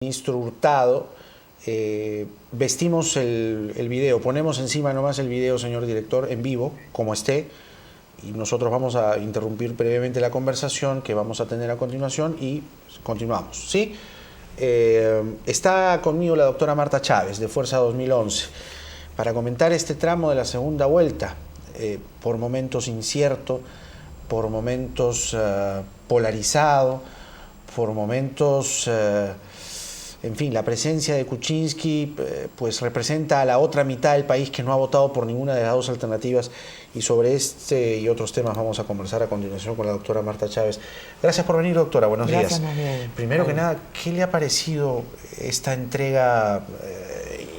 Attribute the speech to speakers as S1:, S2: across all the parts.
S1: Ministro Hurtado, vestimos el video, ponemos encima nomás el video, señor director, en vivo, como esté, y nosotros vamos a interrumpir brevemente la conversación que vamos a tener a continuación y continuamos, ¿sí? Está conmigo la doctora Marta Chávez, de Fuerza 2011, para comentar este tramo de la segunda vuelta, por momentos incierto, por momentos polarizado, por momentos... En fin, la presencia de Kuczynski pues representa a la otra mitad del país que no ha votado por ninguna de las dos alternativas, y sobre este y otros temas vamos a conversar a continuación con la doctora Marta Chávez. Gracias por venir, doctora. Buenos días. Primero que nada, ¿qué le ha parecido esta entrega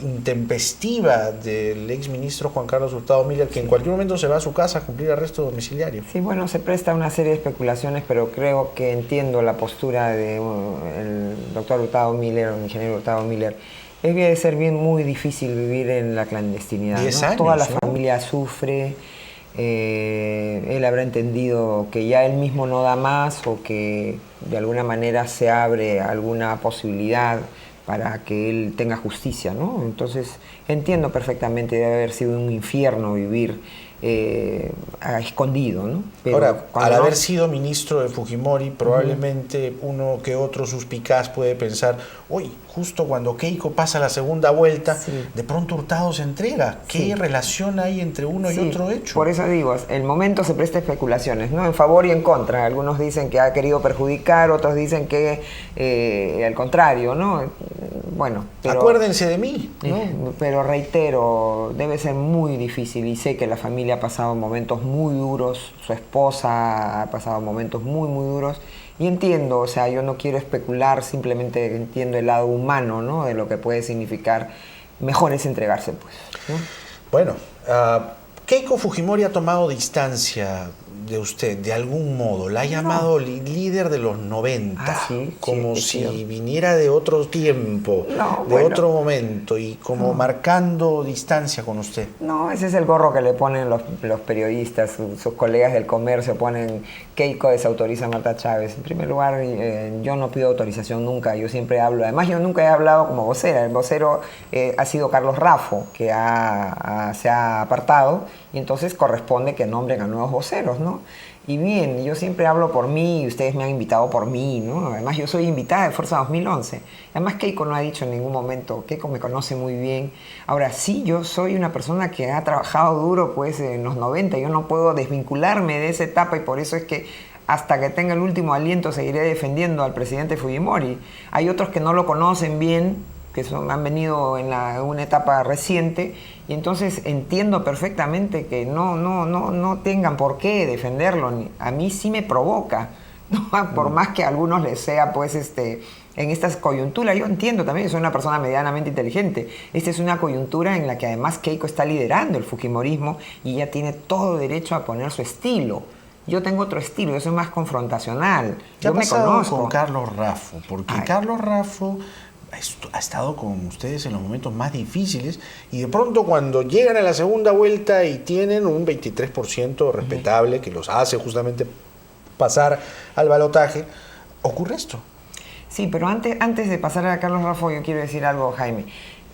S1: intempestiva del exministro Juan Carlos Hurtado Miller, que en cualquier momento se va a su casa a cumplir arresto domiciliario?
S2: Sí, bueno, se presta una serie de especulaciones, pero creo que entiendo la postura del doctor Hurtado Miller, el ingeniero Hurtado Miller. Debe ser muy difícil vivir en la clandestinidad,
S1: 10
S2: ¿no?
S1: años,
S2: Toda la
S1: ¿no?
S2: familia sufre, él habrá entendido que ya él mismo no da más, o que de alguna manera se abre alguna posibilidad para que él tenga justicia, ¿no? Entonces entiendo perfectamente, debe haber sido un infierno vivir escondido, ¿no? Pero
S1: ahora, al
S2: no...
S1: haber sido ministro de Fujimori, probablemente uno que otro suspicaz puede pensar, uy, justo cuando Keiko pasa la segunda vuelta,
S2: sí,
S1: de pronto Hurtado se entrega. ¿Qué
S2: sí,
S1: relación hay entre uno y otro hecho?
S2: Por eso digo, el momento se presta a especulaciones, ¿no? En favor y en contra. Algunos dicen que ha querido perjudicar, otros dicen que al contrario, ¿no? Bueno, pero,
S1: acuérdense de mí, ¿no?
S2: Pero reitero, debe ser muy difícil, y sé que la familia ha pasado momentos muy duros, su esposa ha pasado momentos muy duros, y entiendo, o sea, yo no quiero especular, simplemente entiendo el lado humano, ¿no? De lo que puede significar. Mejor es entregarse, pues, ¿no?
S1: Bueno, Keiko Fujimori ha tomado distancia de usted de algún modo, la ha llamado líder de los 90,
S2: sí,
S1: como
S2: sí,
S1: si viniera de otro tiempo, otro momento, y como marcando distancia con usted.
S2: No, ese es el gorro que le ponen los periodistas, sus colegas del comercio, ponen Keiko desautoriza a Marta Chávez. En primer lugar, yo no pido autorización nunca, yo siempre hablo, además yo nunca he hablado como vocera, el vocero ha sido Carlos Raffo, que se ha apartado, y entonces corresponde que nombren a nuevos voceros, ¿no? Y bien, yo siempre hablo por mí, y ustedes me han invitado por mí, ¿no? Además yo soy invitada de Fuerza 2011. Además Keiko no ha dicho en ningún momento, Keiko me conoce muy bien. Ahora sí, yo soy una persona que ha trabajado duro pues en los 90, yo no puedo desvincularme de esa etapa, y por eso es que hasta que tenga el último aliento seguiré defendiendo al presidente Fujimori. Hay otros que no lo conocen bien, que han venido en una etapa reciente, y entonces entiendo perfectamente que no tengan por qué defenderlo. A mí sí me provoca, ¿no? Por más que a algunos les sea pues en estas coyunturas, yo entiendo también, soy una persona medianamente inteligente. Esta es una coyuntura en la que además Keiko está liderando el fujimorismo, y ella tiene todo derecho a poner su estilo. Yo tengo otro estilo, yo soy más confrontacional.
S1: ¿Qué ha pasado
S2: me conozco
S1: con Carlos Raffo? Porque Carlos Raffo ha estado con ustedes en los momentos más difíciles, y de pronto cuando llegan a la segunda vuelta y tienen un 23% respetable que los hace justamente pasar al balotaje, ocurre esto.
S2: Sí, pero antes de pasar a Carlos Raffo, yo quiero decir algo, Jaime.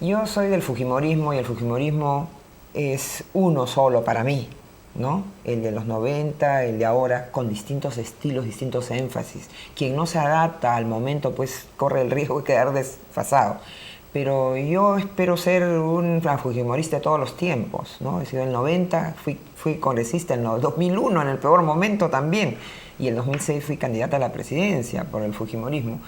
S2: Yo soy del fujimorismo, y el fujimorismo es uno solo para mí, ¿no? El de los 90, el de ahora, con distintos estilos, distintos énfasis. Quien no se adapta al momento, pues corre el riesgo de quedar desfasado. Pero yo espero ser un fujimorista de todos los tiempos, ¿no? He sido en el 90, fui congresista en el 2001, en el peor momento también, y en el 2006 fui candidata a la presidencia por el fujimorismo.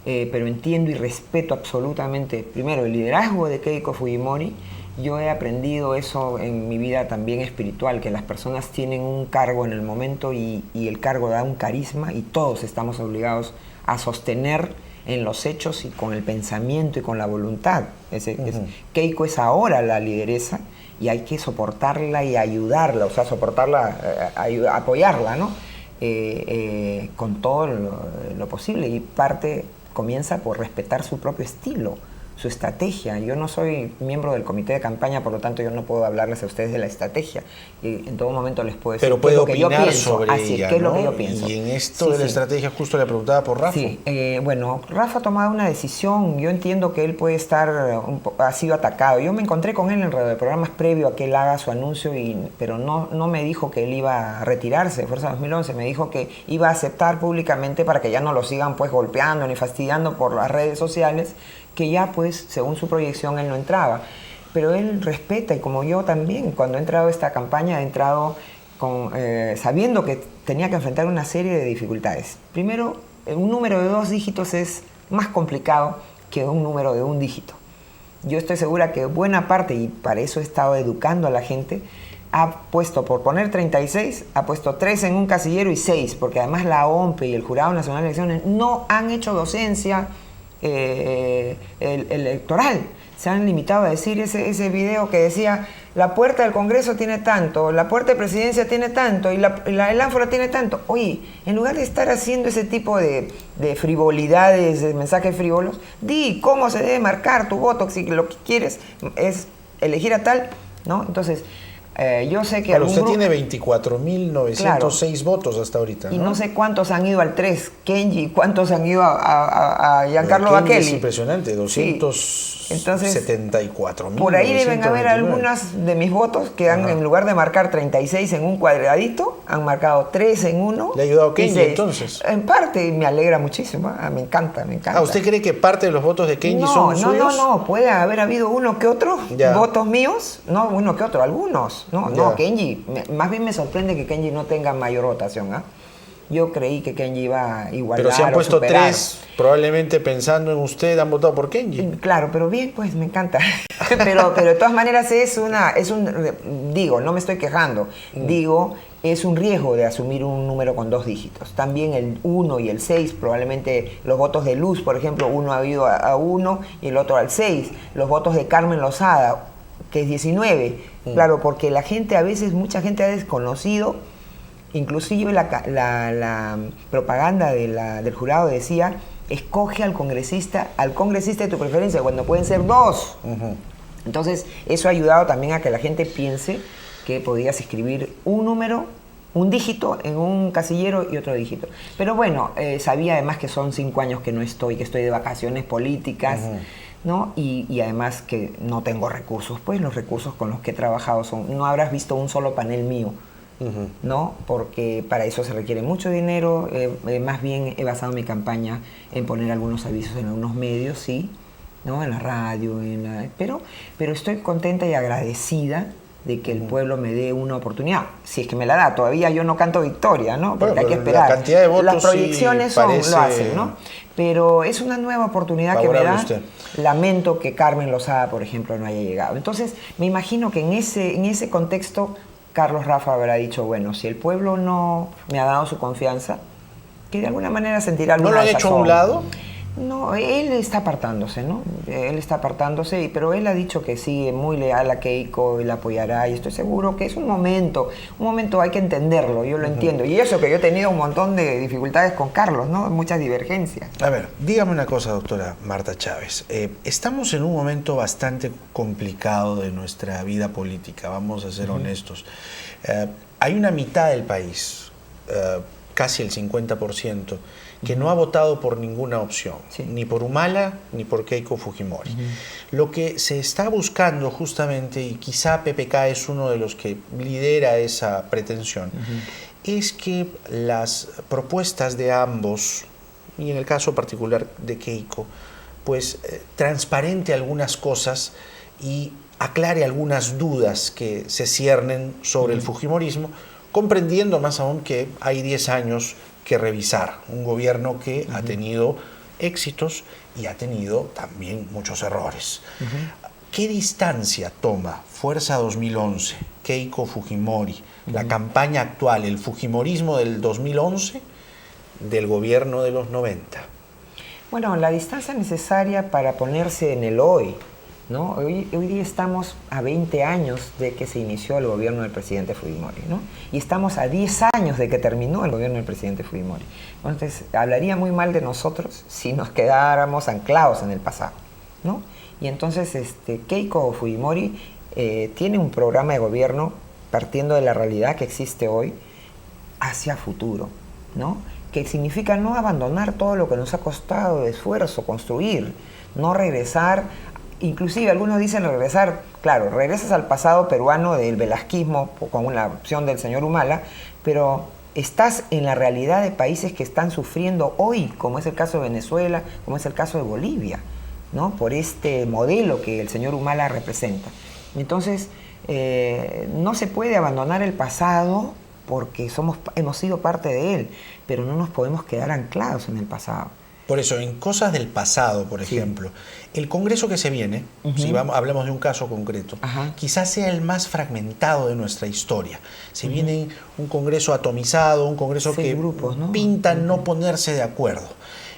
S2: Pero entiendo y respeto absolutamente, primero, el liderazgo de Keiko Fujimori. Yo he aprendido eso en mi vida también espiritual, que las personas tienen un cargo en el momento, y el cargo da un carisma, y todos estamos obligados a sostener en los hechos y con el pensamiento y con la voluntad. Keiko es ahora la lideresa, y hay que soportarla y ayudarla, o sea, soportarla, apoyarla, ¿no? Con todo lo posible, y parte comienza por respetar su propio estilo, su estrategia. Yo no soy miembro del comité de campaña, por lo tanto yo no puedo hablarles a ustedes de la estrategia. Y en todo momento les puedo decir
S1: pero puede
S2: qué es lo que yo
S1: opinar
S2: pienso.
S1: sobre
S2: Así
S1: ella,
S2: qué es
S1: ¿no?
S2: lo que yo pienso.
S1: Y en esto de la estrategia justo le preguntaba por Rafa.
S2: Sí, bueno, Rafa ha tomado una decisión. Yo entiendo que él puede estar, ha sido atacado. Yo me encontré con él en radio de programas previo a que él haga su anuncio, pero no me dijo que él iba a retirarse de Fuerza 2011. Me dijo que iba a aceptar públicamente para que ya no lo sigan pues golpeando ni fastidiando por las redes sociales, que ya pues según su proyección él no entraba. Pero él respeta, y como yo también, cuando he entrado a esta campaña he entrado sabiendo que tenía que enfrentar una serie de dificultades. Primero, un número de 2 dígitos es más complicado que un número de 1 dígito. Yo estoy segura que buena parte, y para eso he estado educando a la gente, ha puesto, por poner 36, ha puesto 3 en un casillero y 6, porque además la OMPE y el Jurado Nacional de Elecciones no han hecho docencia electoral. Se han limitado a decir ese video que decía: la puerta del Congreso tiene tanto, la puerta de Presidencia tiene tanto, y el ánfora tiene tanto. Oye, en lugar de estar haciendo ese tipo de frivolidades, de mensajes frívolos, di cómo se debe marcar tu voto, si lo que quieres es elegir a tal, ¿no? Entonces, yo sé que...
S1: Pero usted tiene 24.906 votos hasta ahorita, ¿no?
S2: Y no sé cuántos han ido al 3, Kenji, cuántos han ido a Giancarlo Bacchelli.
S1: Es impresionante, 274.000.
S2: Por ahí deben haber algunas de mis votos que han, en lugar de marcar 36 en un cuadradito, han marcado 3 en uno.
S1: ¿Le ha ayudado Kenji entonces?
S2: En parte me alegra muchísimo, me encanta.
S1: ¿Usted cree que parte de los votos de Kenji son suyos?
S2: No, puede haber habido uno que otro votos míos, no uno que otro, algunos. No, Kenji, más bien me sorprende que Kenji no tenga mayor votación, ¿ah? Yo creí que Kenji iba a igualar.
S1: Pero si han puesto 3, probablemente pensando en usted, han votado por Kenji.
S2: Claro, pero bien, pues me encanta. pero de todas maneras digo, no me estoy quejando, digo, es un riesgo de asumir un número con 2 dígitos. También el 1 y el 6, probablemente los votos de Luz, por ejemplo, uno ha ido a 1 y el otro al 6. Los votos de Carmen Lozada, que es 19. Claro, porque mucha gente ha desconocido. Inclusive la propaganda del jurado decía: escoge al congresista de tu preferencia, cuando pueden ser 2. Entonces, eso ha ayudado también a que la gente piense que podías escribir un número, un dígito en un casillero y otro dígito. Pero bueno, sabía además que son 5 años que estoy de vacaciones políticas, ¿no? Y además que no tengo recursos, pues los recursos con los que he trabajado no habrás visto un solo panel mío. ¿No? Porque para eso se requiere mucho dinero. Más bien he basado mi campaña en poner algunos avisos en algunos medios, sí, ¿no? En la radio, pero estoy contenta y agradecida de que el pueblo me dé una oportunidad. Si es que me la da, todavía yo no canto victoria, ¿no? Porque hay que esperar.
S1: La cantidad de votos,
S2: las proyecciones
S1: sí,
S2: lo hacen, ¿no? Pero es una nueva oportunidad que me da.
S1: Usted.
S2: Lamento que Carmen Lozada, por ejemplo, no haya llegado. Entonces, me imagino que en ese contexto Carlos Rafa habrá dicho: bueno, si el pueblo no me ha dado su confianza, que de alguna manera sentirá alguna
S1: ¿No lo han hecho a un lado?
S2: No, él está apartándose, ¿no? Él está apartándose, pero él ha dicho que sigue muy leal a Keiko, él apoyará, y estoy seguro que es un momento hay que entenderlo, yo lo entiendo. Y eso que yo he tenido un montón de dificultades con Carlos, ¿no? Muchas divergencias.
S1: A ver, dígame una cosa, doctora Marta Chávez. Estamos en un momento bastante complicado de nuestra vida política, vamos a ser honestos. Hay una mitad del país, casi el 50%, que no ha votado por ninguna opción, ni por Humala ni por Keiko Fujimori. Lo que se está buscando justamente, y quizá PPK es uno de los que lidera esa pretensión, es que las propuestas de ambos, y en el caso particular de Keiko, pues transparente algunas cosas y aclare algunas dudas que se ciernen sobre el fujimorismo, comprendiendo más aún que hay 10 años que revisar, un gobierno que ha tenido éxitos y ha tenido también muchos errores. ¿Qué distancia toma Fuerza 2011, Keiko Fujimori, la campaña actual, el fujimorismo del 2011, del gobierno de los 90?
S2: Bueno, la distancia necesaria para ponerse en el hoy, ¿no? Hoy día estamos a 20 años de que se inició el gobierno del presidente Fujimori, ¿no? Y estamos a 10 años de que terminó el gobierno del presidente Fujimori. Entonces, hablaría muy mal de nosotros si nos quedáramos anclados en el pasado. ¿no? Y entonces Keiko Fujimori tiene un programa de gobierno partiendo de la realidad que existe hoy hacia futuro, ¿no? Que significa no abandonar todo lo que nos ha costado de esfuerzo construir, no regresar, inclusive algunos dicen regresar, claro, regresas al pasado peruano del velasquismo con la opción del señor Humala, pero estás en la realidad de países que están sufriendo hoy, como es el caso de Venezuela, como es el caso de Bolivia, ¿no? Por este modelo que el señor Humala representa. Entonces, no se puede abandonar el pasado porque hemos sido parte de él, pero no nos podemos quedar anclados en el pasado.
S1: Por eso, en cosas del pasado, por ejemplo, el Congreso que se viene, si hablamos de un caso concreto, quizás sea el más fragmentado de nuestra historia. Se viene un Congreso atomizado, un Congreso que
S2: grupos, ¿no?
S1: pinta no ponerse de acuerdo.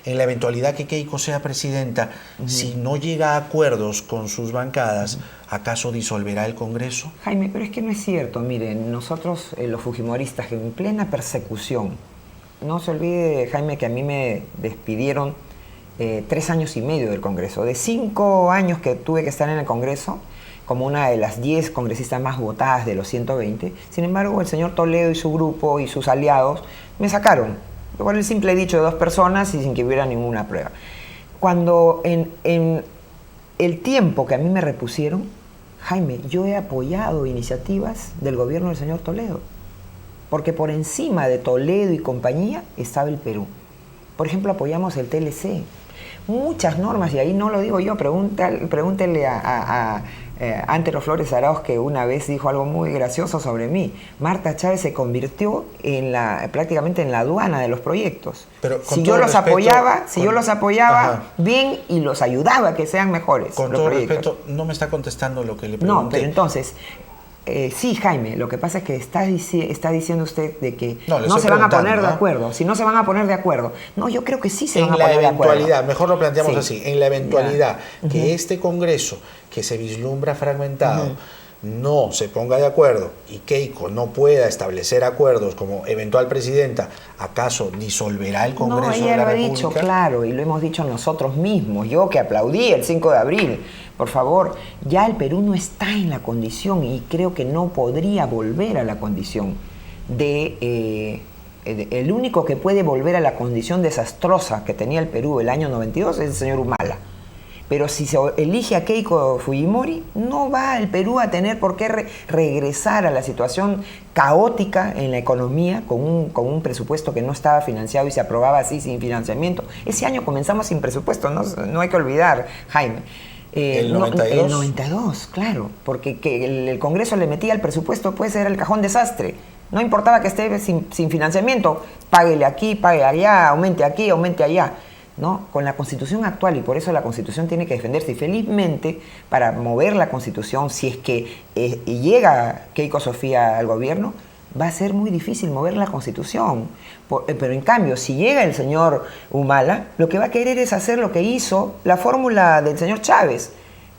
S1: En la eventualidad que Keiko sea presidenta, si no llega a acuerdos con sus bancadas, ¿acaso disolverá el Congreso?
S2: Jaime, pero es que no es cierto. Miren, nosotros, los fujimoristas, que en plena persecución, no se olvide, Jaime, que a mí me despidieron 3 años y medio del Congreso. De 5 años que tuve que estar en el Congreso, como una de las 10 congresistas más votadas de los 120, sin embargo, el señor Toledo y su grupo y sus aliados me sacaron. Por el simple dicho de 2 personas y sin que hubiera ninguna prueba. Cuando en el tiempo que a mí me repusieron, Jaime, yo he apoyado iniciativas del gobierno del señor Toledo, porque por encima de Toledo y compañía estaba el Perú. Por ejemplo, apoyamos el TLC. Muchas normas, y ahí no lo digo yo, pregúntele a Antero Flores Arauz, que una vez dijo algo muy gracioso sobre mí. Marta Chávez se convirtió prácticamente en la aduana de los proyectos.
S1: Pero
S2: si yo los apoyaba bien y los ayudaba a que sean mejores.
S1: Con todo respeto, no me está contestando lo que le pregunté.
S2: No, pero entonces, sí, Jaime, lo que pasa es que está diciendo usted de que no se van a poner de acuerdo. Si no se van a poner de acuerdo. No, yo creo que sí se van a poner de acuerdo. En la
S1: eventualidad, mejor lo planteamos así, en la eventualidad que este Congreso, que se vislumbra fragmentado, no se ponga de acuerdo y Keiko no pueda establecer acuerdos como eventual presidenta, ¿acaso disolverá el Congreso de la República?
S2: No, ella lo ha dicho, claro, y lo hemos dicho nosotros mismos. Yo que aplaudí el 5 de abril, por favor, ya el Perú no está en la condición y creo que no podría volver a la condición el único que puede volver a la condición desastrosa que tenía el Perú el año 92 es el señor Humala. Pero si se elige a Keiko Fujimori, no va el Perú a tener por qué regresar a la situación caótica en la economía con un presupuesto que no estaba financiado y se aprobaba así sin financiamiento. Ese año comenzamos sin presupuesto, no hay que olvidar, Jaime.
S1: ¿El 92?
S2: El 92, claro, porque que el Congreso le metía el presupuesto, pues era el cajón desastre. No importaba que esté sin financiamiento, páguele aquí, pague allá, aumente aquí, aumente allá. ¿No? Con la Constitución actual, y por eso la Constitución tiene que defenderse, y felizmente para mover la Constitución, si es que llega Keiko Sofía al gobierno, va a ser muy difícil mover la Constitución. Pero en cambio, si llega el señor Humala, lo que va a querer es hacer lo que hizo la fórmula del señor Chávez,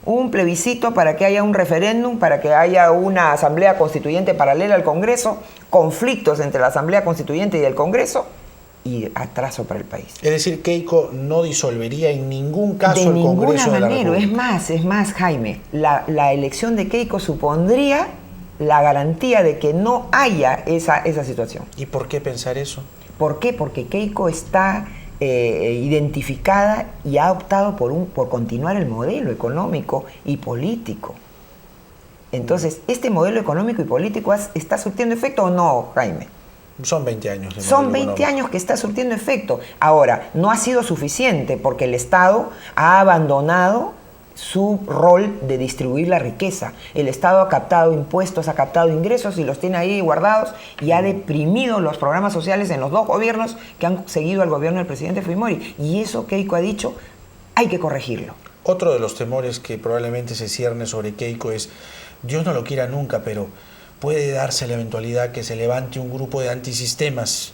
S2: un plebiscito para que haya un referéndum, para que haya una asamblea constituyente paralela al Congreso, conflictos entre la asamblea constituyente y el Congreso, y atraso para el país.
S1: Es decir, Keiko no disolvería en ningún caso el Congreso de la República. De ninguna manera.
S2: Es más, Jaime, la elección de Keiko supondría la garantía de que no haya esa situación.
S1: ¿Y por qué pensar eso?
S2: ¿Por qué? Porque Keiko está identificada y ha optado por continuar el modelo económico y político. Entonces, ¿este modelo económico y político está surtiendo efecto o no, Jaime?
S1: Son 20 años.
S2: Son 20 años que está surtiendo efecto. Ahora, no ha sido suficiente porque el Estado ha abandonado su rol de distribuir la riqueza. El Estado ha captado impuestos, ha captado ingresos y los tiene ahí guardados y ha deprimido los programas sociales en los 2 gobiernos que han seguido al gobierno del presidente Fujimori. Y eso Keiko ha dicho, hay que corregirlo.
S1: Otro de los temores que probablemente se cierne sobre Keiko es, Dios no lo quiera nunca, pero puede darse la eventualidad que se levante un grupo de antisistemas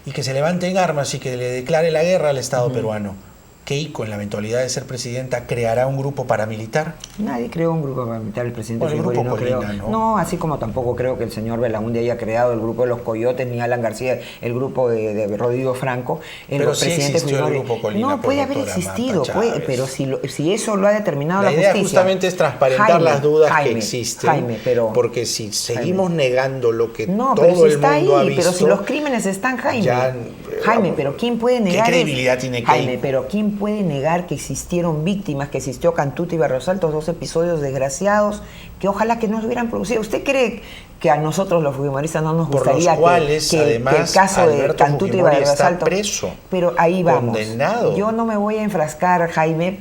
S1: y que se levanten armas y que le declare la guerra al Estado peruano. Keiko, en la eventualidad de ser presidenta, creará un grupo paramilitar?
S2: Nadie creó un grupo paramilitar, el presidente
S1: Bueno, el
S2: Fujimori
S1: grupo
S2: no
S1: Colina,
S2: creó.
S1: ¿no?
S2: No, así como tampoco creo que el señor Belaúnde haya creado el grupo de los Coyotes, ni Alan García, el grupo de Rodrigo Franco.
S1: Pero sí existió el grupo Colina.
S2: No, puede haber existido, pero si eso lo ha determinado la justicia.
S1: La idea justamente es transparentar las dudas que existen,
S2: pero,
S1: porque si seguimos negando lo que
S2: no,
S1: todo
S2: pero si
S1: el
S2: está
S1: mundo
S2: ahí,
S1: ha visto...
S2: pero si los crímenes están, Jaime, pero ¿quién puede negar?
S1: ¿Qué credibilidad tiene Keiko?
S2: Jaime, pero ¿quién puede negar que existieron víctimas, que existió Cantuta y Barrios Altos, 2 episodios desgraciados que ojalá que no se hubieran producido? ¿Usted cree que a nosotros los fujimoristas no nos gustaría que el caso de Cantuta y Barrios Altos
S1: preso,
S2: pero ahí vamos,
S1: condenado?
S2: Yo no me voy a enfrascar, Jaime,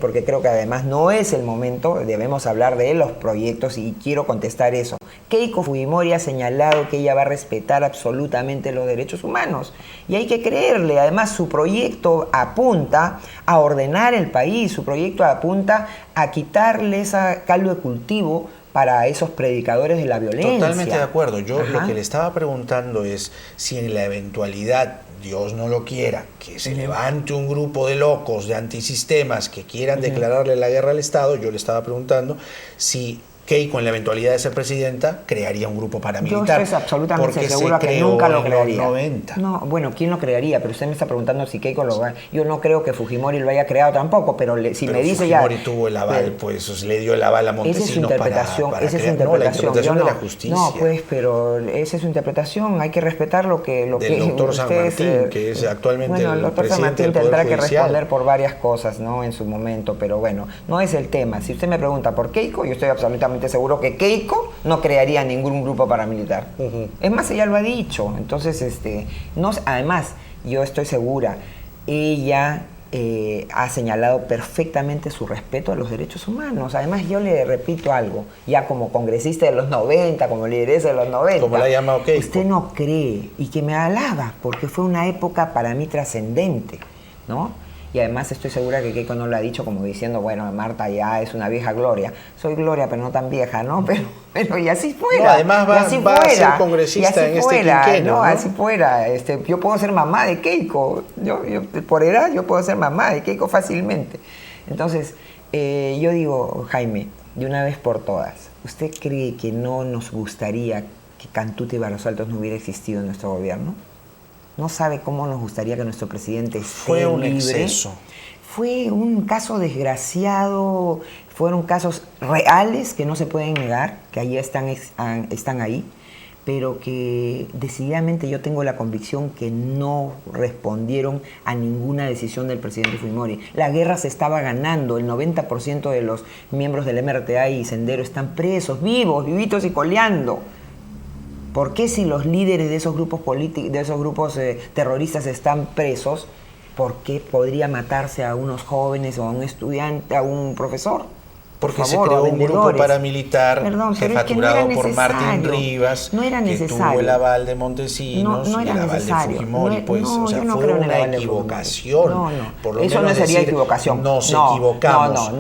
S2: porque creo que además no es el momento, debemos hablar de los proyectos y quiero contestar eso. Keiko Fujimori ha señalado que ella va a respetar absolutamente los derechos humanos y hay que creerle. Además, su proyecto apunta a ordenar el país, su proyecto apunta a quitarle ese caldo de cultivo para esos predicadores de la violencia.
S1: Totalmente de acuerdo. Yo lo que le estaba preguntando es si en la eventualidad, Dios no lo quiera, que se levante un grupo de locos, de antisistemas que quieran declararle la guerra al Estado, yo le estaba preguntando si Keiko, en la eventualidad de ser presidenta, crearía un grupo paramilitar.
S2: Yo estoy absolutamente seguro que nunca lo crearía.
S1: 90.
S2: No, bueno, ¿quién lo crearía? Pero usted me está preguntando si Keiko lo va. Yo no creo que Fujimori lo haya creado tampoco, pero si me dice ya...
S1: Fujimori tuvo el aval, pues le dio el aval a Montesinos.
S2: Esa es su interpretación,
S1: para
S2: esa es su
S1: crear,
S2: interpretación.
S1: No, la interpretación de la justicia.
S2: No, pues, pero esa es su interpretación. Hay que respetar lo que
S1: del doctor San Martín, que es actualmente el doctor San Martín
S2: tendrá que responder por varias cosas, ¿no? En su momento, pero bueno, no es el tema. Si usted me pregunta por Keiko, yo estoy absolutamente seguro que Keiko no crearía ningún grupo paramilitar. Es más, ella lo ha dicho. Entonces, además, yo estoy segura, ella ha señalado perfectamente su respeto a los derechos humanos. Además, yo le repito algo, ya como congresista de los 90, como lideresa de los 90.
S1: Como la ha llamado Keiko.
S2: Usted no cree, y que me alaba, porque fue una época para mí trascendente, ¿no? Y además estoy segura que Keiko no lo ha dicho como diciendo, bueno, Marta ya es una vieja gloria. Soy gloria, pero no tan vieja, ¿no? Pero y así fuera.
S1: No, además va a ser congresista en este quinquenio, ¿no?
S2: Así fuera. Yo puedo ser mamá de Keiko. Yo por edad, yo puedo ser mamá de Keiko fácilmente. Entonces, yo digo, Jaime, de una vez por todas, ¿usted cree que no nos gustaría que Cantuta y Barrios Altos no hubiera existido en nuestro gobierno? ¿No sabe cómo nos gustaría que nuestro presidente esté
S1: Fue un
S2: libre?
S1: exceso.
S2: Fue un caso desgraciado, fueron casos reales que no se pueden negar, que ahí están ahí, pero que decididamente yo tengo la convicción que no respondieron a ninguna decisión del presidente Fujimori. La guerra se estaba ganando, el 90% de los miembros del MRTA y Sendero están presos, vivitos y coleando. ¿Por qué si los líderes de esos grupos políticos, de esos grupos terroristas están presos, por qué podría matarse a unos jóvenes o a un estudiante, a un profesor?
S1: Porque se creó un grupo paramilitar jefaturado por Martín Rivas, que tuvo el aval de Montesinos y el aval de Fujimori. Fue una equivocación.
S2: Por lo eso no sería equivocación.
S1: Nos equivocamos.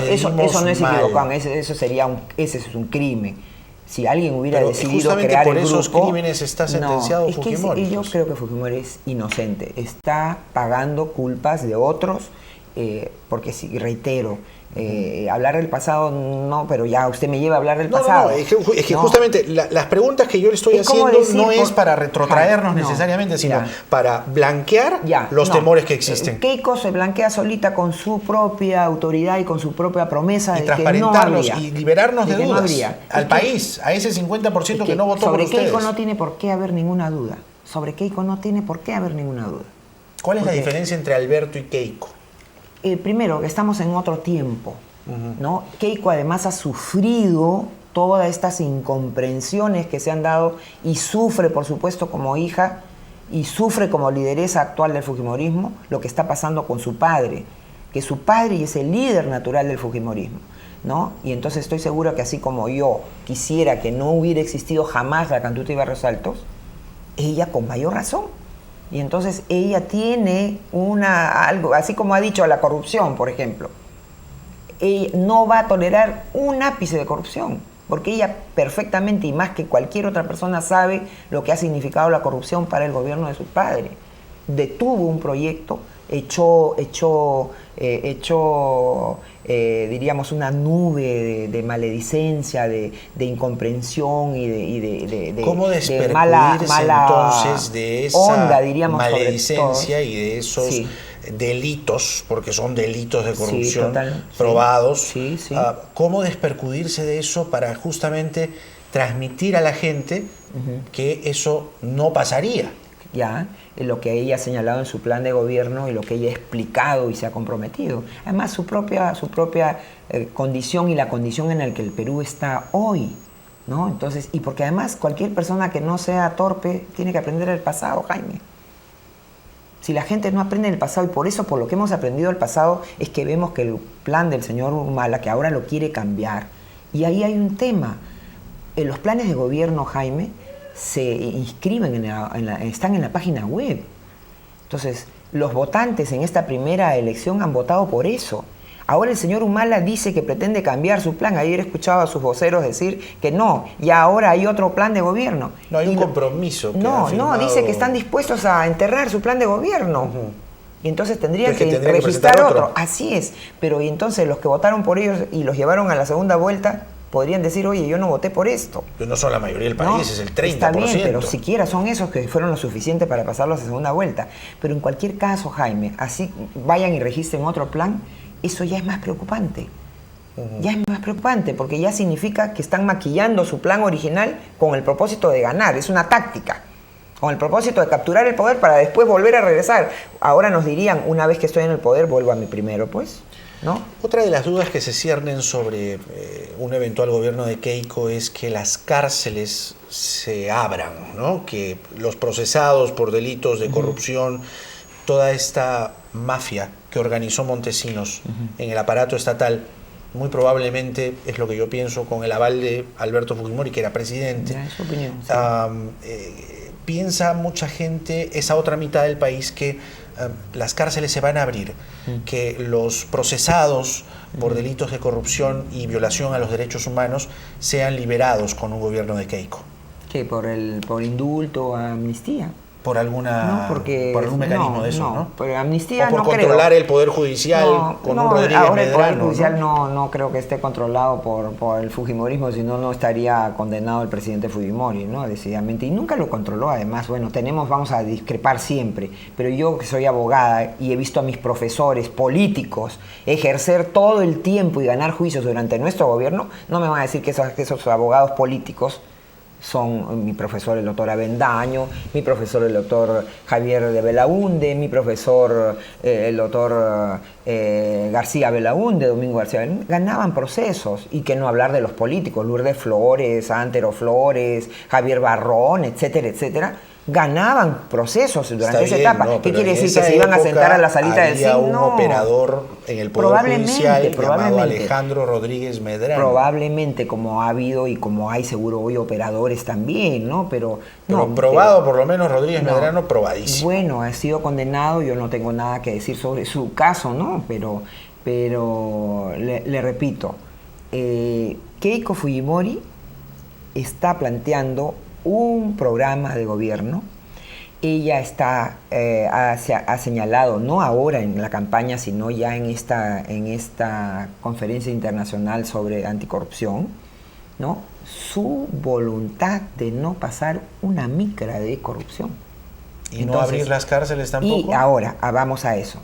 S2: Eso no es equivocación. Ese es un crimen. Si alguien hubiera decidido crear el grupo...
S1: por esos crímenes está sentenciado Fujimori.
S2: Y yo creo que Fujimori es inocente. Está pagando culpas de otros, porque sí, reitero, hablar del pasado no, pero ya usted me lleva a hablar del pasado.
S1: Es que justamente las preguntas que yo le estoy haciendo no es para retrotraernos necesariamente, sino para blanquear los temores que existen.
S2: Keiko se blanquea solita con su propia autoridad y con su propia promesa de
S1: transparentarnos
S2: que no habría,
S1: y liberarnos de dudas al
S2: que,
S1: país, a ese 50% que no votó por ustedes.
S2: Sobre Keiko no tiene por qué haber ninguna duda. Sobre Keiko no tiene por qué haber ninguna duda.
S1: ¿Cuál es la diferencia entre Alberto y Keiko?
S2: Primero, que estamos en otro tiempo, ¿no? Keiko además ha sufrido todas estas incomprensiones que se han dado y sufre, por supuesto, como hija y sufre como lideresa actual del Fujimorismo lo que está pasando con su padre, que su padre es el líder natural del Fujimorismo, ¿no? Y entonces estoy seguro que así como yo quisiera que no hubiera existido jamás la Cantuta y Barrios Altos, ella con mayor razón. Y entonces ella tiene algo, así como ha dicho la corrupción, por ejemplo, ella no va a tolerar un ápice de corrupción, porque ella perfectamente y más que cualquier otra persona sabe lo que ha significado la corrupción para el gobierno de su padre. Detuvo un proyecto diríamos, una nube de maledicencia, de incomprensión y de
S1: ¿Cómo
S2: de
S1: despercudirse
S2: mala
S1: entonces de esa
S2: onda, diríamos,
S1: maledicencia y de esos
S2: sí.
S1: delitos, porque son delitos de corrupción
S2: sí,
S1: probados?
S2: sí, sí.
S1: ¿Cómo despercudirse de eso para justamente transmitir a la gente que eso no pasaría?
S2: Ya, lo que ella ha señalado en su plan de gobierno y lo que ella ha explicado y se ha comprometido. Además, su propia condición y la condición en la que el Perú está hoy, ¿no? Entonces, y porque además cualquier persona que no sea torpe tiene que aprender del pasado, Jaime. Si la gente no aprende del pasado, y por eso, por lo que hemos aprendido del pasado, es que vemos que el plan del señor Humala, que ahora lo quiere cambiar, y ahí hay un tema. En los planes de gobierno, Jaime, se inscriben, están en la página web. Entonces, los votantes en esta primera elección han votado por eso. Ahora el señor Humala dice que pretende cambiar su plan. Ayer escuchaba a sus voceros decir que no, ya ahora hay otro plan de gobierno.
S1: No hay un compromiso.
S2: No, dice que están dispuestos a enterrar su plan de gobierno. Y entonces tendría que
S1: registrar
S2: otro. Así es. Pero y entonces los que votaron por ellos y los llevaron a la segunda vuelta podrían decir, oye, yo no voté por esto.
S1: Pero no son la mayoría del país, no, es el 30%.
S2: Está bien, pero siquiera son esos que fueron lo suficiente para pasarlos a segunda vuelta. Pero en cualquier caso, Jaime, así vayan y registren otro plan, eso ya es más preocupante. Ya es más preocupante, porque ya significa que están maquillando su plan original con el propósito de ganar. Es una táctica, con el propósito de capturar el poder para después volver a regresar. Ahora nos dirían, una vez que estoy en el poder, vuelvo a mi primero, pues, ¿no?
S1: Otra de las dudas que se ciernen sobre un eventual gobierno de Keiko es que las cárceles se abran, ¿no? Que los procesados por delitos de corrupción, toda esta mafia que organizó Montesinos en el aparato estatal, muy probablemente, es lo que yo pienso, con el aval de Alberto Fujimori, que era presidente.
S2: Ya, es su opinión, sí.
S1: Piensa mucha gente, esa otra mitad del país, que las cárceles se van a abrir, que los procesados por delitos de corrupción y violación a los derechos humanos sean liberados con un gobierno de Keiko.
S2: ¿Qué? ¿Por indulto, amnistía?
S1: Por algún mecanismo de eso, ¿no?
S2: Por amnistía
S1: o por
S2: no
S1: controlar
S2: creo.
S1: El Poder Judicial con un Rodríguez
S2: ahora el Poder
S1: Medrano,
S2: Judicial no creo que esté controlado por el Fujimorismo, si no estaría condenado el presidente Fujimori, ¿no? Decididamente. Y nunca lo controló, además. Bueno, vamos a discrepar siempre, pero yo que soy abogada y he visto a mis profesores políticos ejercer todo el tiempo y ganar juicios durante nuestro gobierno, no me van a decir que esos abogados políticos son mi profesor el doctor Avendaño, mi profesor el doctor Javier de Belaúnde, mi profesor el doctor García Belaúnde, Domingo García Belaúnde, ganaban procesos. Y que no hablar de los políticos, Lourdes Flores, Antero Flores, Javier Barrón, etcétera, etcétera, ganaban procesos durante esa etapa.
S1: No,
S2: ¿qué quiere decir? ¿Que se iban a sentar a la salita del cine?
S1: Un operador en el Poder Judicial llamado Alejandro Rodríguez Medrano.
S2: Probablemente, como ha habido y como hay seguro hoy operadores también, ¿no? Pero
S1: probado, por lo menos Rodríguez Medrano, probadísimo.
S2: Bueno, ha sido condenado, yo no tengo nada que decir sobre su caso, ¿no? Pero le repito, Keiko Fujimori está planteando un programa de gobierno. Ella ha señalado, no ahora en la campaña, sino ya en esta conferencia internacional sobre anticorrupción, ¿no?, su voluntad de no pasar una micra de corrupción.
S1: ¿Y no abrir las cárceles tampoco?
S2: Y ahora, vamos a eso.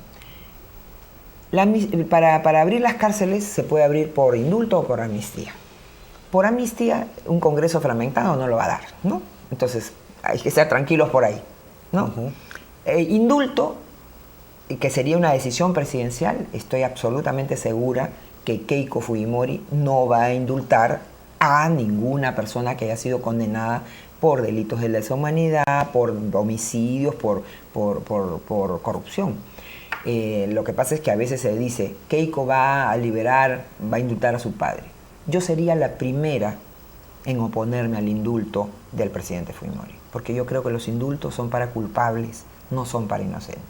S2: Para abrir las cárceles se puede abrir por indulto o por amnistía. Por amnistía, un Congreso fragmentado no lo va a dar, ¿no? Entonces, hay que estar tranquilos por ahí, ¿no? Indulto, que sería una decisión presidencial, estoy absolutamente segura que Keiko Fujimori no va a indultar a ninguna persona que haya sido condenada por delitos de lesa humanidad, por homicidios, por corrupción. Lo que pasa es que a veces se dice, Keiko va a indultar a su padre. Yo sería la primera en oponerme al indulto del presidente Fujimori, porque yo creo que los indultos son para culpables, no son para inocentes.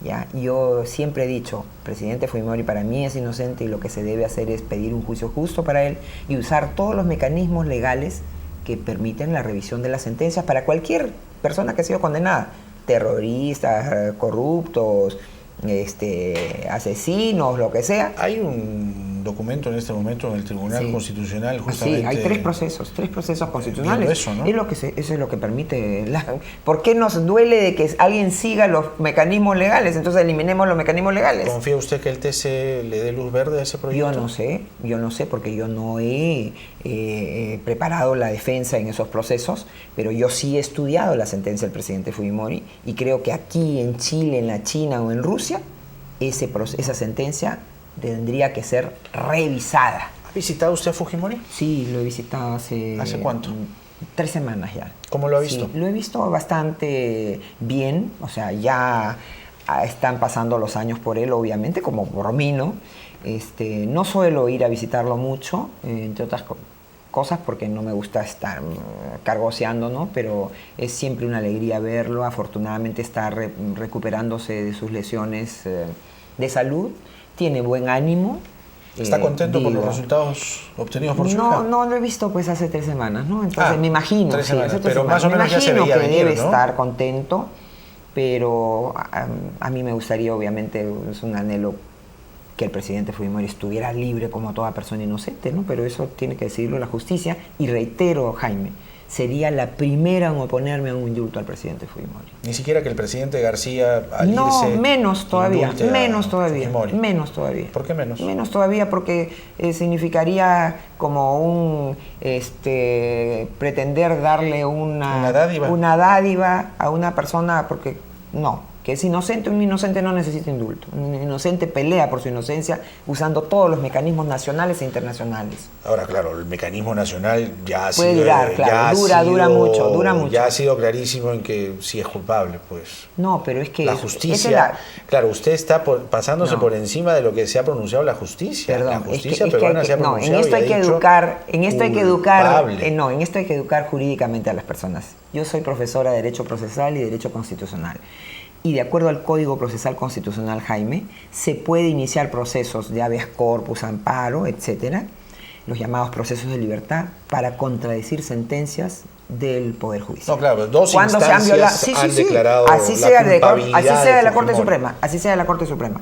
S2: ¿Ya? Yo siempre he dicho, presidente Fujimori para mí es inocente y lo que se debe hacer es pedir un juicio justo para él y usar todos los mecanismos legales que permiten la revisión de las sentencias para cualquier persona que ha sido condenada. terroristas, corruptos, asesinos, lo que sea.
S1: Hay un documento en este momento en el Tribunal Constitucional justamente...
S2: Sí, hay tres procesos constitucionales.
S1: Eso, ¿no?
S2: Eso es lo que permite... ¿Por qué nos duele de que alguien siga los mecanismos legales? Entonces eliminemos los mecanismos legales.
S1: ¿Confía usted que el TC le dé luz verde a ese proyecto?
S2: Yo no sé porque yo no he preparado la defensa en esos procesos, pero yo sí he estudiado la sentencia del presidente Fujimori y creo que aquí en Chile, en la China o en Rusia, esa sentencia tendría que ser revisada.
S1: ¿Ha visitado usted a Fujimori?
S2: Sí, lo he visitado
S1: ¿Hace cuánto?
S2: 3 semanas ya.
S1: ¿Cómo lo ha visto?
S2: Sí, lo he visto bastante bien, o sea, ya están pasando los años por él, obviamente, como por mí, ¿no? No suelo ir a visitarlo mucho, entre otras cosas porque no me gusta estar cargoseando, ¿no? Pero es siempre una alegría verlo. Afortunadamente está recuperándose de sus lesiones de salud, tiene buen ánimo.
S1: ¿Está contento por los resultados obtenidos por su hija?
S2: No lo he visto pues hace 3 semanas, ¿no? Entonces me imagino,
S1: 3 semanas,
S2: hace 3
S1: pero
S2: semanas.
S1: más o menos ya se veía
S2: que
S1: venir,
S2: debe
S1: ¿no?
S2: estar contento, pero a mí me gustaría, obviamente, es un anhelo que el presidente Fujimori estuviera libre como toda persona inocente, ¿no? Pero eso tiene que decidirlo la justicia. Y reitero, Jaime, sería la primera en oponerme a un indulto al presidente Fujimori.
S1: Ni siquiera que el presidente García al
S2: no,
S1: irse
S2: menos todavía.
S1: Fujimori. ¿Por qué menos?
S2: Menos todavía porque significaría como un pretender darle una dádiva a una persona, porque no. Que es inocente, un inocente no necesita indulto. Un inocente pelea por su inocencia usando todos los mecanismos nacionales e internacionales.
S1: Ahora, claro, el mecanismo nacional ya ha
S2: puede
S1: sido...
S2: durar, claro, dura mucho.
S1: Ya ha sido clarísimo en que sí es culpable, pues.
S2: No, pero es que...
S1: La justicia... Claro, usted está pasándose por encima de lo que se ha pronunciado la justicia.
S2: Perdón,
S1: la justicia peruana se ha pronunciado
S2: en esto hay que educar jurídicamente a las personas. Yo soy profesora de Derecho Procesal y Derecho Constitucional. Y de acuerdo al Código Procesal Constitucional, Jaime, se puede iniciar procesos de habeas corpus, amparo, etcétera, los llamados procesos de libertad, para contradecir sentencias del Poder Judicial.
S1: No, claro, dos instancias han declarado la culpabilidad
S2: así sea de la
S1: Fujimori.
S2: Corte Suprema,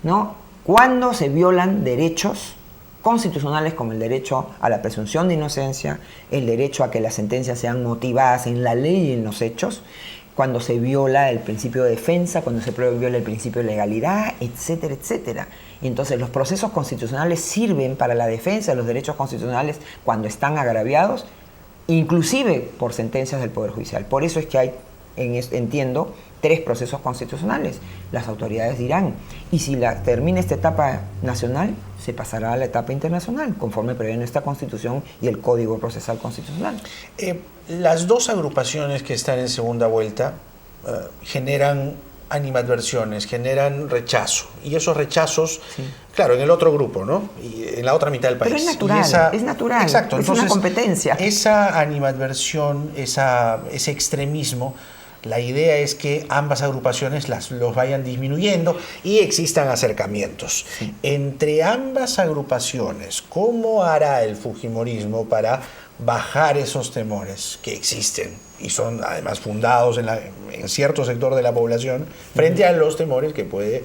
S2: ¿no? Cuando se violan derechos constitucionales como el derecho a la presunción de inocencia, el derecho a que las sentencias sean motivadas en la ley y en los hechos, cuando se viola el principio de defensa, cuando se viola el principio de legalidad, etcétera, etcétera. Y entonces los procesos constitucionales sirven para la defensa de los derechos constitucionales cuando están agraviados, inclusive por sentencias del Poder Judicial. Por eso es que hay, entiendo, 3 procesos constitucionales. Las autoridades dirán, y si termina esta etapa nacional, se pasará a la etapa internacional, conforme prevé nuestra Constitución y el Código Procesal Constitucional.
S1: Las dos agrupaciones que están en segunda vuelta generan animadversiones, generan rechazo. Y esos rechazos, claro, en el otro grupo, ¿no? Y en la otra mitad del país.
S2: Pero es natural.
S1: Exacto.
S2: Es una competencia.
S1: Esa animadversión, ese extremismo, la idea es que ambas agrupaciones los vayan disminuyendo y existan acercamientos. Sí. Entre ambas agrupaciones, ¿cómo hará el fujimorismo para bajar esos temores que existen y son además fundados en cierto sector de la población frente a los temores que puede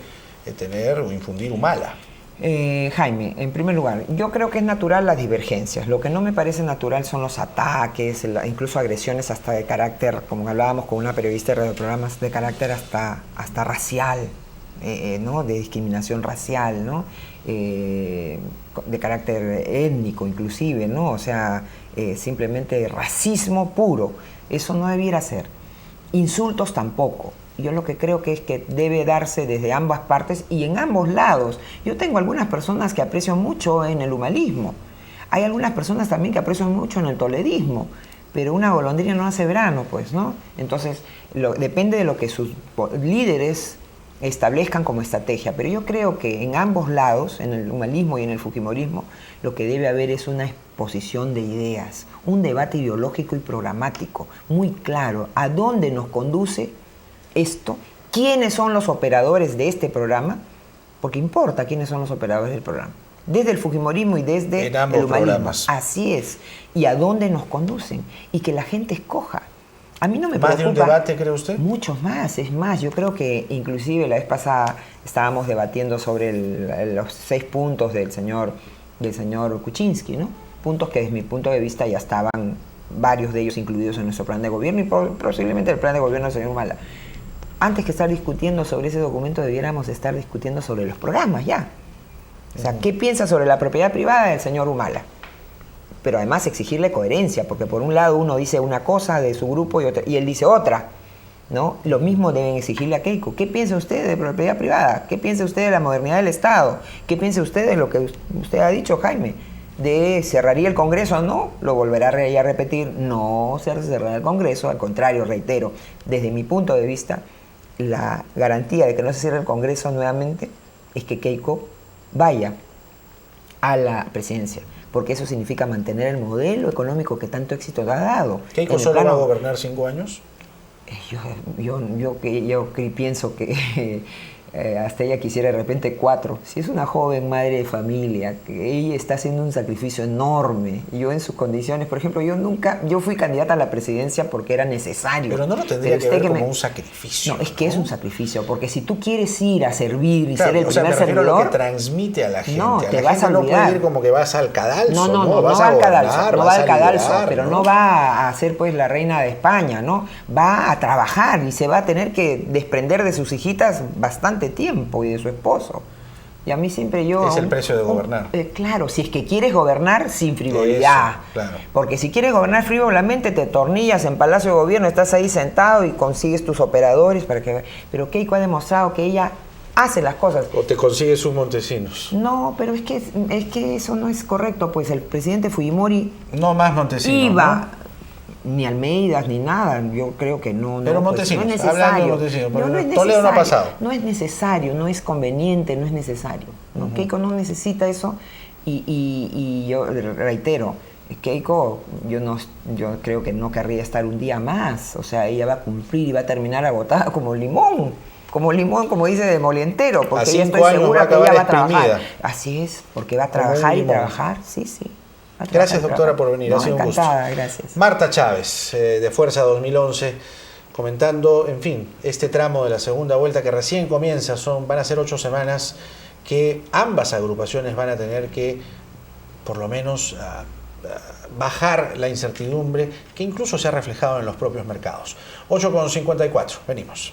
S1: tener o infundir Humala?
S2: Jaime, en primer lugar, yo creo que es natural las divergencias. Lo que no me parece natural son los ataques, incluso agresiones hasta de carácter, como hablábamos con una periodista de radioprogramas, de carácter hasta racial, ¿no? De discriminación racial, ¿no? De carácter étnico inclusive, ¿no? O sea, simplemente racismo puro. Eso no debiera ser. Insultos tampoco. Yo lo que creo que es que debe darse desde ambas partes y en ambos lados. Yo tengo algunas personas que aprecio mucho en el humanismo. Hay algunas personas también que aprecio mucho en el toledismo. Pero una golondrina no hace verano, pues, ¿no? Entonces, depende de lo que sus líderes establezcan como estrategia. Pero yo creo que en ambos lados, en el humanismo y en el fujimorismo, lo que debe haber es una exposición de ideas, un debate ideológico y programático muy claro. ¿A dónde nos conduce esto? ¿Quiénes son los operadores de este programa? Porque importa quiénes son los operadores del programa. Desde el fujimorismo y desde el humanismo. Así es. ¿Y a dónde nos conducen? Y que la gente escoja. A mí no me
S1: ¿Más
S2: preocupa.
S1: de un debate, cree usted?
S2: Muchos más, es más. Yo creo que inclusive la vez pasada estábamos debatiendo sobre los 6 puntos del señor Kuczynski, ¿no? Puntos que desde mi punto de vista ya estaban varios de ellos incluidos en nuestro plan de gobierno y posiblemente el plan de gobierno del señor Humala. Antes que estar discutiendo sobre ese documento debiéramos estar discutiendo sobre los programas ya. O sea, ¿qué piensa sobre la propiedad privada del señor Humala? Pero además exigirle coherencia, porque por un lado uno dice una cosa de su grupo y él dice otra, ¿no? Lo mismo deben exigirle a Keiko. ¿Qué piensa usted de propiedad privada? ¿Qué piensa usted de la modernidad del Estado? ¿Qué piensa usted de lo que usted ha dicho, Jaime? ¿De cerraría el Congreso? No, lo volverá a repetir, no se cerrará el Congreso, al contrario, reitero, desde mi punto de vista, la garantía de que no se cierre el Congreso nuevamente es que Keiko vaya a la presidencia, porque eso significa mantener el modelo económico que tanto éxito ha dado.
S1: ¿Keiko solo va a gobernar 5 años?
S2: Yo pienso que hasta ella quisiera de repente 4. Si es una joven madre de familia, que ella está haciendo un sacrificio enorme, yo en sus condiciones, por ejemplo, yo fui candidata a la presidencia porque era necesario.
S1: Pero no lo tendría que ver como un sacrificio.
S2: No, es que es un sacrificio, porque si tú quieres ir a servir y ser el
S1: o sea,
S2: primer
S1: me refiero
S2: servidor,
S1: a lo que transmite a la gente.
S2: no, te
S1: la
S2: vas
S1: gente
S2: a olvidar.
S1: No puede ir como que vas al cadalso.
S2: No va al cadalso, no va al cadalso, pero no va a ser pues la reina de España, ¿no? Va a trabajar y se va a tener que desprender de sus hijitas bastante tiempo y de su esposo. Y a mí siempre
S1: Es el precio de gobernar.
S2: Claro, si es que quieres gobernar sin frivolidad.
S1: Eso, claro.
S2: Porque si quieres gobernar frívolamente, te tornillas en Palacio de Gobierno, estás ahí sentado y consigues tus operadores para que... Pero Keiko ha demostrado que ella hace las cosas.
S1: O te consigues sus Montesinos.
S2: No, pero es que eso no es correcto, pues el presidente Fujimori...
S1: No más Montesinos,
S2: iba...
S1: ¿no?
S2: Ni Almeidas, ni nada, yo creo que no.
S1: Pero
S2: pues,
S1: Montesinos,
S2: no es
S1: hablando de
S2: necesario.
S1: Montesinos,
S2: No es
S1: Toledo no ha
S2: necesario.
S1: pasado.
S2: No es necesario, no es conveniente, no es necesario. ¿No? Keiko no necesita eso y yo reitero, Keiko, yo creo que no querría estar un día más. O sea, ella va a cumplir y va a terminar agotada como limón, como dice de molientero, porque ella estoy segura que ella va a trabajar. Así es, porque va a trabajar y trabajar, sí.
S1: Gracias, doctora, por venir.
S2: No,
S1: ha sido un gusto.
S2: Gracias.
S1: Marta Chávez, de Fuerza 2011, comentando, en fin, este tramo de la segunda vuelta que recién comienza. Van a ser 8 semanas que ambas agrupaciones van a tener que, por lo menos, bajar la incertidumbre que incluso se ha reflejado en los propios mercados. 8:54. Venimos.